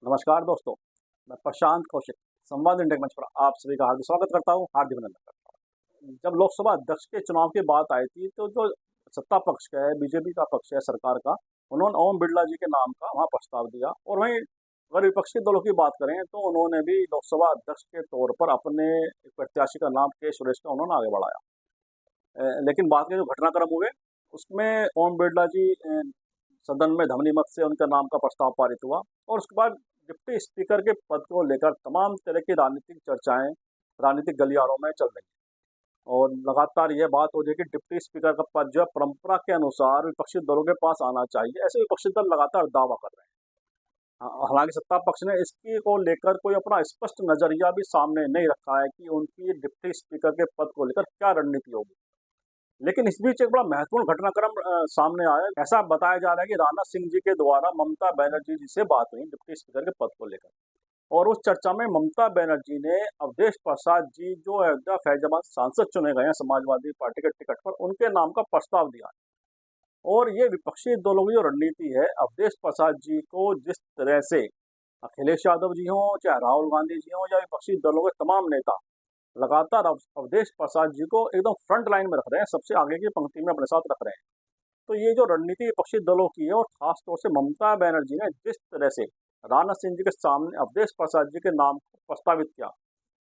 नमस्कार दोस्तों, मैं प्रशांत कौशिक संवाद इंडेक मंच पर आप सभी का हार्दिक स्वागत करता हूँ, हार्दिक अभिनंदन करता हूँ। जब लोकसभा अध्यक्ष के चुनाव की बात आई थी, तो जो सत्ता पक्ष का है, बीजेपी का पक्ष है सरकार का, उन्होंने ओम बिरला जी के नाम का वहाँ प्रस्ताव दिया। और वहीं अगर विपक्ष के दलों की बात करें, तो उन्होंने भी लोकसभा अध्यक्ष के तौर पर अपने एक प्रत्याशी का नाम के सुरेश का उन्होंने आगे बढ़ाया। लेकिन बाद के जो घटनाक्रम हुए, उसमें ओम बिरला जी सदन में ध्वनि मत से उनके नाम का प्रस्ताव पारित हुआ। और उसके बाद डिप्टी स्पीकर के पद को लेकर तमाम तरह की राजनीतिक चर्चाएं राजनीतिक गलियारों में चल रही हैं। और लगातार यह बात हो रही है कि डिप्टी स्पीकर का पद जो है परंपरा के अनुसार विपक्षी दलों के पास आना चाहिए, ऐसे विपक्षी दल लगातार दावा कर रहे हैं। हालांकि सत्ता पक्ष ने इसकी को लेकर कोई अपना स्पष्ट नजरिया भी सामने नहीं रखा है कि उनकी डिप्टी स्पीकर के पद को लेकर क्या रणनीति होगी। लेकिन इस बीच एक बड़ा महत्वपूर्ण घटनाक्रम सामने आया। ऐसा बताया जा रहा है कि राणा सिंह जी के द्वारा ममता बनर्जी जी से बात हुई डिप्टी स्पीकर के पद को लेकर। और उस चर्चा में ममता बनर्जी ने अवधेश प्रसाद जी, जो अयोध्या फैजाबाद सांसद चुने गए हैं समाजवादी पार्टी के टिकट पर, उनके नाम का प्रस्ताव दिया। और ये विपक्षी दलों की जो रणनीति है, अवधेश प्रसाद जी को जिस तरह से अखिलेश यादव जी हों, चाहे राहुल गांधी जी हों, या विपक्षी दलों के तमाम नेता लगातार अवधेश प्रसाद जी को एकदम फ्रंट लाइन में रख रहे हैं, सबसे आगे की पंक्ति में अपने साथ रख रहे हैं। तो ये जो रणनीति विपक्षी दलों की है, और खासतौर से ममता बनर्जी ने जिस तरह से राणा सिंह जी के सामने अवधेश प्रसाद जी के नाम को प्रस्तावित किया,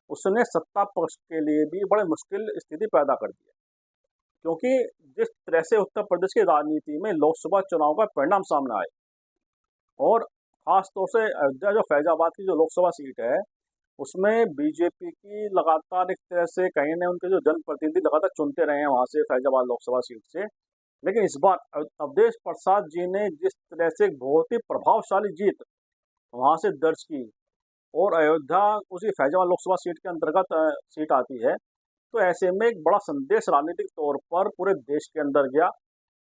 उसने सत्ता पक्ष के लिए भी बड़े मुश्किल स्थिति पैदा कर दी है। क्योंकि जिस तरह से उत्तर प्रदेश की राजनीति में लोकसभा चुनाव का परिणाम सामने आए, और खासतौर से अयोध्या जो फैजाबाद की जो लोकसभा सीट है, उसमें बीजेपी की लगातार एक तरह से कहीं ना उनके जो जनप्रतिनिधि लगातार चुनते रहे हैं वहाँ से, फैजाबाद लोकसभा सीट से। लेकिन इस बार अवधेश प्रसाद जी ने जिस तरह से एक बहुत ही प्रभावशाली जीत वहाँ से दर्ज की, और अयोध्या उसी फैजाबाद लोकसभा सीट के अंतर्गत सीट आती है, तो ऐसे में एक बड़ा संदेश राजनीतिक तौर पर पूरे देश के अंदर गया।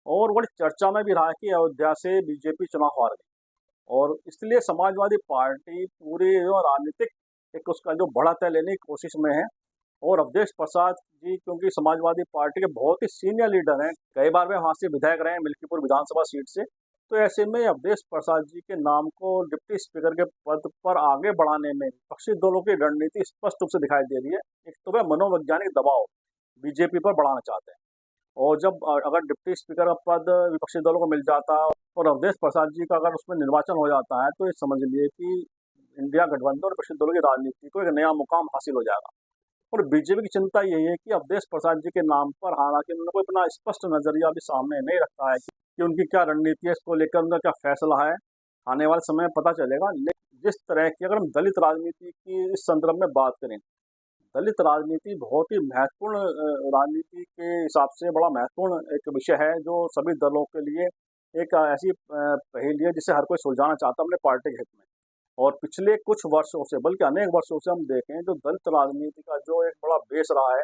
और बड़ी चर्चा में भी रहा कि अयोध्या से बीजेपी चुनाव हार गई। और इसलिए समाजवादी पार्टी पूरी जो राजनीतिक एक उसका जो बढ़त है लेने की कोशिश में है। और अवधेश प्रसाद जी क्योंकि समाजवादी पार्टी के बहुत ही सीनियर लीडर हैं, कई बार वे वहाँ से विधायक रहे हैं मिल्कीपुर विधानसभा सीट से, तो ऐसे में अवधेश प्रसाद जी के नाम को डिप्टी स्पीकर के पद पर आगे बढ़ाने में विपक्षी दलों की रणनीति स्पष्ट रूप से दिखाई दे रही है। एक तो वह मनोवैज्ञानिक दबाव बीजेपी पर बढ़ाना चाहते हैं। और जब अगर डिप्टी स्पीकर का पद विपक्षी दलों को मिल जाता है और अवधेश प्रसाद जी का अगर उसमें निर्वाचन हो जाता है, तो ये समझ लिए कि इंडिया गठबंधन और विपक्षी दलों की राजनीति को एक नया मुकाम हासिल हो जाएगा। और बीजेपी की चिंता यही है कि अवधेश प्रसाद जी के नाम पर, हालांकि उन्होंने कोई अपना स्पष्ट नजरिया भी सामने नहीं रखा है कि उनकी क्या रणनीति है, इसको लेकर उनका क्या फैसला है, आने वाले समय में पता चलेगा। लेकिन जिस तरह की अगर हम दलित राजनीति की इस संदर्भ में बात करें, दलित राजनीति बहुत ही महत्वपूर्ण राजनीति के हिसाब से बड़ा महत्वपूर्ण एक विषय है, जो सभी दलों के लिए एक ऐसी पहेली है जिसे हर कोई सुलझाना चाहता है अपने पार्टी के हित में। और पिछले कुछ वर्षों से, बल्कि अनेक वर्षों से हम देखें, जो दलित राजनीति का जो एक बड़ा बेस रहा है,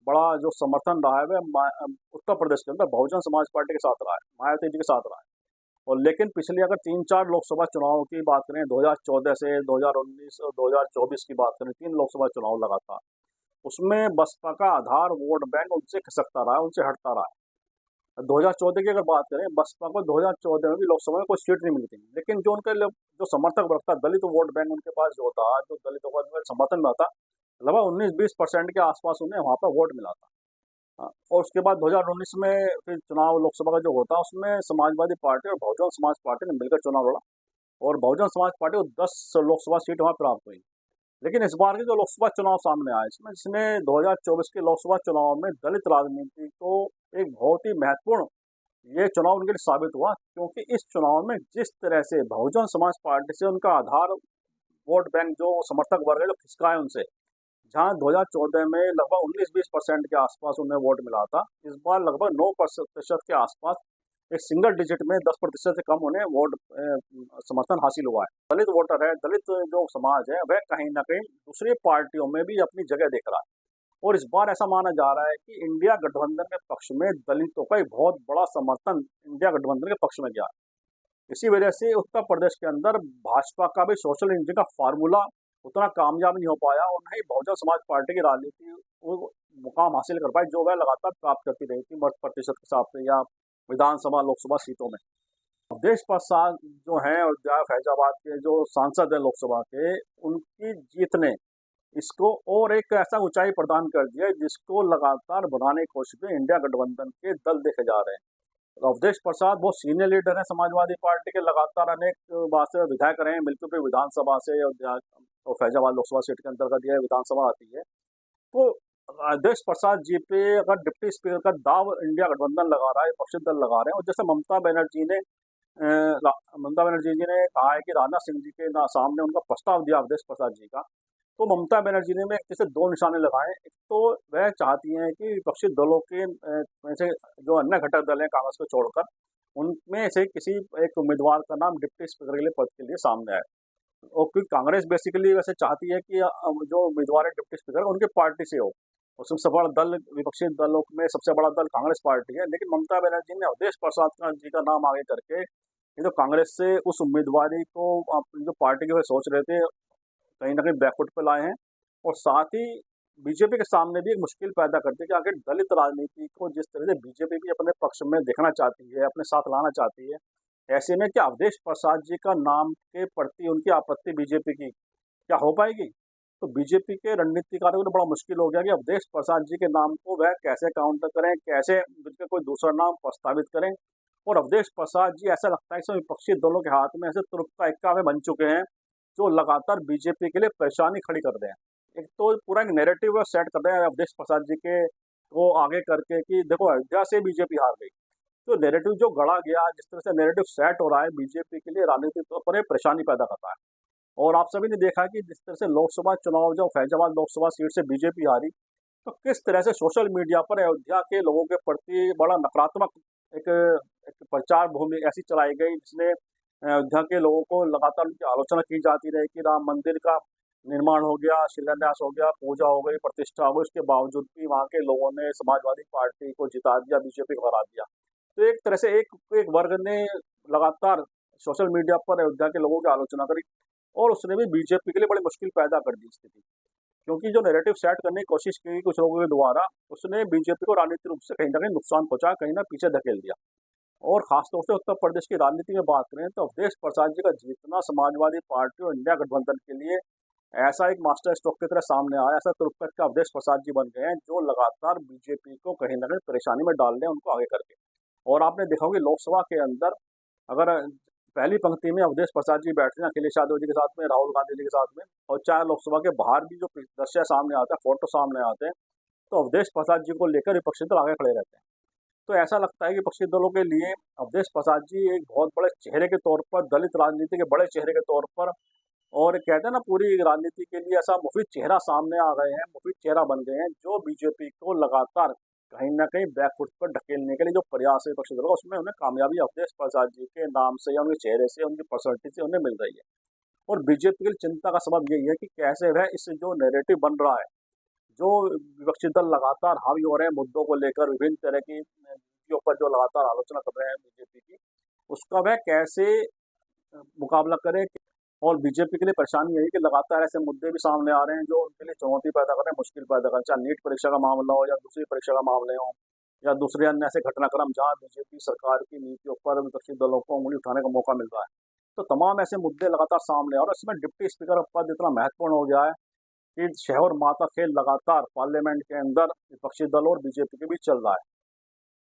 बड़ा जो समर्थन रहा है, वह उत्तर प्रदेश के अंदर बहुजन समाज पार्टी के साथ रहा है, मायावती जी के साथ रहा है। और लेकिन पिछले अगर 3-4 लोकसभा चुनाव की बात करें, 2014 से 2019 और 2024 की बात करें, 3 लोकसभा चुनाव लगातार, उसमें बसपा का आधार वोट बैंक उनसे खिसकता रहा है, उनसे हटता रहा है। 2014 की अगर बात करें, बसपा को 2014 में भी लोकसभा में कोई सीट नहीं मिली थी, लेकिन जो उनके जो समर्थक वर्ग था, दलित वोट बैंक उनके पास जो था, जो दलितों का समर्थन में था, लगभग 19-20% के आसपास उन्हें वहाँ पर वोट मिला था। और उसके बाद 2019 में फिर चुनाव लोकसभा का जो होता, उसमें समाजवादी पार्टी और बहुजन समाज पार्टी ने मिलकर चुनाव लड़ा, और बहुजन समाज पार्टी को 10 लोकसभा सीट वहाँ प्राप्त हुई। लेकिन इस बार के जो लोकसभा चुनाव सामने आए, इसमें जिसमें 2024 के लोकसभा चुनाव में दलित राजनीति को एक बहुत ही महत्वपूर्ण ये चुनाव उनके लिए साबित हुआ, क्योंकि इस चुनाव में जिस तरह से बहुजन समाज पार्टी से उनका आधार वोट बैंक जो समर्थक वर्ग है जो खिसका है उनसे, जहां 2014 में लगभग 19-20% के आसपास उन्हें वोट मिला था, इस बार लगभग 9% के आसपास, एक सिंगल डिजिट में 10% से कम उन्हें वोट समर्थन हासिल हुआ है। दलित वोटर है, दलित जो समाज है, वह कहीं ना कहीं दूसरी पार्टियों में भी अपनी जगह देख रहा है। और इस बार ऐसा माना जा रहा है कि इंडिया गठबंधन के पक्ष में दलितों का एक बहुत बड़ा समर्थन इंडिया गठबंधन के पक्ष में गया। इसी वजह से उत्तर प्रदेश के अंदर भाजपा का भी सोशल इंजन का फार्मूला उतना कामयाब नहीं हो पाया, और नहीं बहुजन समाज पार्टी की राजनीति वो मुकाम हासिल कर पाई जो वह लगातार प्राप्त करती रही थी मत प्रतिशत के हिसाब से या विधानसभा लोकसभा सीटों में। अवधेश प्रसाद जो हैं अयोध्या फैजाबाद के जो सांसद हैं लोकसभा के, उनकी जीत ने इसको और एक ऐसा ऊंचाई प्रदान कर दिया है जिसको लगातार बनाने की कोशिश में इंडिया गठबंधन के दल देखे जा रहे हैं। तो अवधेश प्रसाद बहुत सीनियर लीडर हैं समाजवादी पार्टी के, लगातार अनेक बार से विधायक रहे हैं, मिल्कीपुर विधानसभा से अयोध्या और फैजाबाद लोकसभा सीट के अंतर्गत यह विधानसभा आती है। तो अवधेश प्रसाद जी पे अगर डिप्टी स्पीकर का दाव इंडिया गठबंधन लगा रहा है, विपक्षी दल लगा रहे हैं, और जैसे ममता बनर्जी जी ने कहा है कि राजनाथ सिंह जी के सामने उनका प्रस्ताव दिया अवधेश प्रसाद जी का, तो ममता बनर्जी ने में जैसे दो निशाने लगाए। एक तो वह चाहती हैं कि विपक्षी दलों के में से जो अन्य घटक दल हैं कांग्रेस को छोड़कर, उनमें से किसी एक उम्मीदवार का नाम डिप्टी स्पीकर के लिए पद के लिए सामने आए। और क्योंकि कांग्रेस बेसिकली वैसे चाहती है कि जो उम्मीदवार है डिप्टी स्पीकर उनके पार्टी से हो, और सबसे बड़ा दल विपक्षी दलों में सबसे बड़ा दल कांग्रेस पार्टी है, लेकिन ममता बनर्जी ने अवधेश प्रसाद जी का नाम आगे करके ये तो कांग्रेस से उस उम्मीदवारी को अपनी जो पार्टी के वे सोच रहे थे कहीं ना कहीं बैकफुट पे लाए हैं। और साथ ही बीजेपी के सामने भी एक मुश्किल पैदा करती है कि आखिर दलित राजनीति को जिस तरह से बीजेपी भी अपने पक्ष में देखना चाहती है, अपने साथ लाना चाहती है, ऐसे में क्या अवधेश प्रसाद जी का नाम के प्रति उनकी आपत्ति बीजेपी की क्या हो पाएगी? तो बीजेपी के रणनीतिकारों को तो बड़ा मुश्किल हो गया कि अवधेश प्रसाद जी के नाम को वह कैसे काउंटर करें, कैसे उनके कोई दूसरा नाम प्रस्तावित करें। और अवधेश प्रसाद जी ऐसा लगता है कि विपक्षी दलों के हाथ में ऐसे तुरुप का इक्का में बन चुके हैं जो लगातार बीजेपी के लिए परेशानी खड़ी कर रहे हैं। एक तो पूरा एक नैरेटिव सेट कर रहे हैं अवधेश प्रसाद जी के को आगे करके कि देखो अयोध्या से बीजेपी हार गई। तो नैरेटिव जो गढ़ा गया, जिस तरह से नैरेटिव सेट हो रहा है, बीजेपी के लिए राजनीतिक तौर पर परेशानी पैदा करता है। और आप सभी ने देखा कि जिस तरह से लोकसभा चुनाव जो फैजाबाद लोकसभा सीट से बीजेपी हारी, तो किस तरह से सोशल मीडिया पर अयोध्या के लोगों के प्रति बड़ा नकारात्मक एक एक प्रचार भूमि ऐसी चलाई गई जिसमें अयोध्या के लोगों को लगातार उनकी आलोचना की जाती रही कि राम मंदिर का निर्माण हो गया, शिलान्यास हो गया, पूजा हो गई, प्रतिष्ठा हो गई, उसके बावजूद भी वहाँ के लोगों ने समाजवादी पार्टी को जिता दिया, बीजेपी को हरा दिया। तो एक तरह से एक एक वर्ग ने लगातार सोशल मीडिया पर अयोध्या के लोगों की आलोचना करी, और उसने भी बीजेपी के लिए बड़ी मुश्किल पैदा कर दी स्थिति। क्योंकि जो नैरेटिव सेट करने की कोशिश की कुछ लोगों के द्वारा, उसने बीजेपी को राजनीतिक रूप से कहीं ना कहीं नुकसान पहुंचा, कहीं ना पीछे धकेल दिया। और खासतौर से उत्तर प्रदेश की राजनीति में बात करें तो अवधेश प्रसाद जी का जीतना समाजवादी पार्टी और इंडिया गठबंधन के लिए ऐसा एक मास्टर स्ट्रोक की तरह सामने आया, ऐसा तुरुपकट का अवधेश प्रसाद जी बन गए हैं जो लगातार बीजेपी को कहीं ना कहीं परेशानी में डाल रहे हैं उनको आगे करके। और आपने देखा होगा कि लोकसभा के अंदर अगर पहली पंक्ति में अवधेश प्रसाद जी बैठते हैं अखिलेश यादव जी के साथ में, राहुल गांधी जी के साथ में, और चाहे लोकसभा के बाहर भी जो दृश्य सामने आते हैं, फोटो सामने आते हैं, तो अवधेश प्रसाद जी को लेकर विपक्षी दल आगे खड़े रहते हैं। तो ऐसा लगता है कि विपक्षी दलों के लिए अवधेश प्रसाद जी एक बहुत बड़े चेहरे के तौर पर, दलित राजनीति के बड़े चेहरे के तौर पर, और कहते हैं ना पूरी राजनीति के लिए ऐसा मुफीद चेहरा सामने आ गए हैं, मुफीद चेहरा बन गए हैं, जो बीजेपी को लगातार कहीं ना कहीं बैकफुट पर ढकेलने के लिए जो प्रयास है विपक्षी दलों का, उसमें उन्हें कामयाबी अवधेश प्रसाद जी के नाम से या उनके चेहरे से, उनकी पर्सनैलिटी से उन्हें मिल रही है। और बीजेपी के लिए चिंता का सबब यही है कि कैसे वह इस जो नैरेटिव बन रहा है, जो विपक्षी दल लगातार हावी हो रहे हैं मुद्दों को लेकर, विभिन्न तरह की नीतियों पर जो लगातार आलोचना कर रहे हैं बीजेपी की, उसका वह कैसे मुकाबला करे। और बीजेपी के लिए परेशानी यही कि लगातार ऐसे मुद्दे भी सामने आ रहे हैं जो उनके लिए चुनौती पैदा कर रहे हैं, मुश्किल पैदा कर रहे हैं, चाहे नीट परीक्षा का मामला हो या दूसरी परीक्षा का मामले हो या दूसरे अन्य ऐसे घटनाक्रम जहाँ बीजेपी सरकार की नीतियों पर विपक्षी दलों को उंगली उठाने का मौका मिल रहा है। तो तमाम ऐसे मुद्दे लगातार सामने आ रहे हैं, और इसमें डिप्टी स्पीकर पद इतना महत्वपूर्ण हो गया है कि शहर माता खेल लगातार पार्लियामेंट के अंदर विपक्षी दल और बीजेपी के बीच चल रहा है।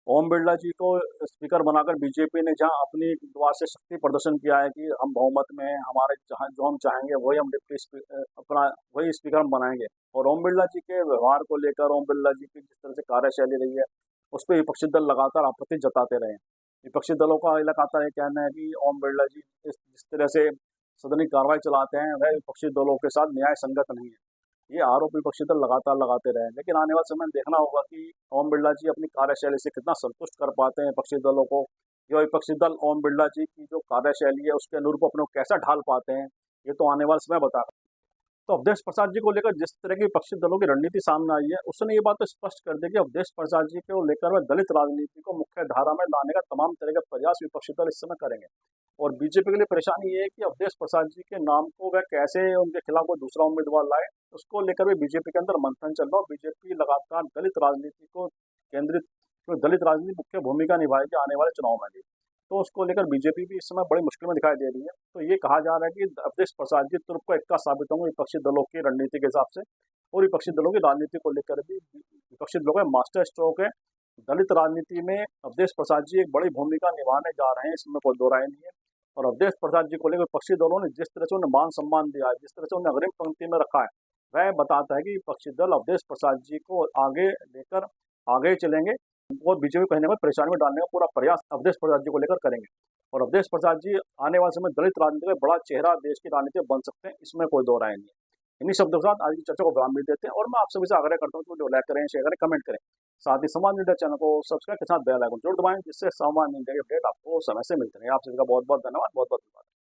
ओम बिरला जी को स्पीकर बनाकर बीजेपी ने जहां अपनी द्वार से शक्ति प्रदर्शन किया है कि हम बहुमत में हैं, हमारे जहां जो हम चाहेंगे वही हम डिप्टी अपना वही स्पीकर हम बनाएंगे। और ओम बिरला जी के व्यवहार को लेकर, ओम बिरला जी की जिस तरह से कार्यशैली रही है, उस पर विपक्षी दल लगातार आपत्ति जताते रहे हैं। विपक्षी दलों का लगातार ये कहना है कि ओम बिरला जी जिस तरह से सदनी कार्रवाई चलाते हैं वह विपक्षी दलों के साथ न्याय संगत नहीं है। ये आरोप विपक्षी दल लगातार लगाते रहे, लेकिन आने वाले समय में देखना होगा कि ओम बिरला जी अपनी कार्यशैली से कितना संतुष्ट कर पाते हैं विपक्षी दलों को, या विपक्षी दल ओम बिरला जी की जो कार्यशैली है उसके अनुरूप अपने को कैसा ढाल पाते हैं, ये तो आने वाले समय बताएगा। तो अवधेश प्रसाद जी को लेकर जिस तरह की विपक्षी दलों की रणनीति सामने आई है, उसने ये बात तो स्पष्ट कर दी कि अवधेश प्रसाद जी को लेकर वह दलित राजनीति को मुख्य धारा में लाने का तमाम तरह के प्रयास विपक्षी दल इस समय करेंगे। और बीजेपी के लिए परेशानी ये है कि अवधेश प्रसाद जी के नाम को वह कैसे उनके खिलाफ कोई दूसरा उम्मीदवार लाए, उसको लेकर भी बीजेपी के अंदर मंथन चल रहा है। बीजेपी लगातार दलित राजनीति को केंद्रित, तो दलित राजनीति मुख्य भूमिका निभाएगी आने वाले चुनाव में भी। तो उसको लेकर बीजेपी भी इस समय बड़ी मुश्किल में दिखाई दे रही है। तो ये कहा जा रहा है कि अवधेश प्रसाद जी तुर्क को इक्का साबित होंगे विपक्षी दलों की रणनीति के हिसाब से, और विपक्षी दलों की राजनीति को लेकर भी विपक्षी दलों का मास्टर स्ट्रोक है। दलित राजनीति में अवधेश प्रसाद जी एक बड़ी भूमिका निभाने जा रहे हैं, इसमें कोई दो राय नहीं है। और अवधेश प्रसाद जी को लेकर विपक्षी दलों ने जिस तरह से उन्हें मान सम्मान दिया है, जिस तरह से उन्हें अग्रिम पंक्ति में रखा है, वह बताता है कि विपक्षी दल अवधेश प्रसाद जी को आगे लेकर आगे चलेंगे और बीजेपी कहीं ना कहीं परेशानी में डालने का पूरा प्रयास अवधेश प्रसाद जी को लेकर करेंगे। और अवधेश प्रसाद जी आने वाले समय दलित राजनीति का बड़ा चेहरा देश की राजनीति में बन सकते हैं, इसमें कोई दो राय नहीं है। इन्हीं शब्दों के साथ आज की चर्चा को विराम भी देते हैं और मैं आप सभी से आग्रह करता हूँ कि वीडियो लाइक करें, शेयर करें, कमेंट करें। साथ ही संवाद मीडिया चैनल को सब्सक्राइब के साथ बेल आइकन जरूर दबाएं, जिससे संवाद मीडिया के अपडेट आपको समय से मिलते रहे। आप सभी का बहुत बहुत धन्यवाद, बहुत बहुत धन्यवाद।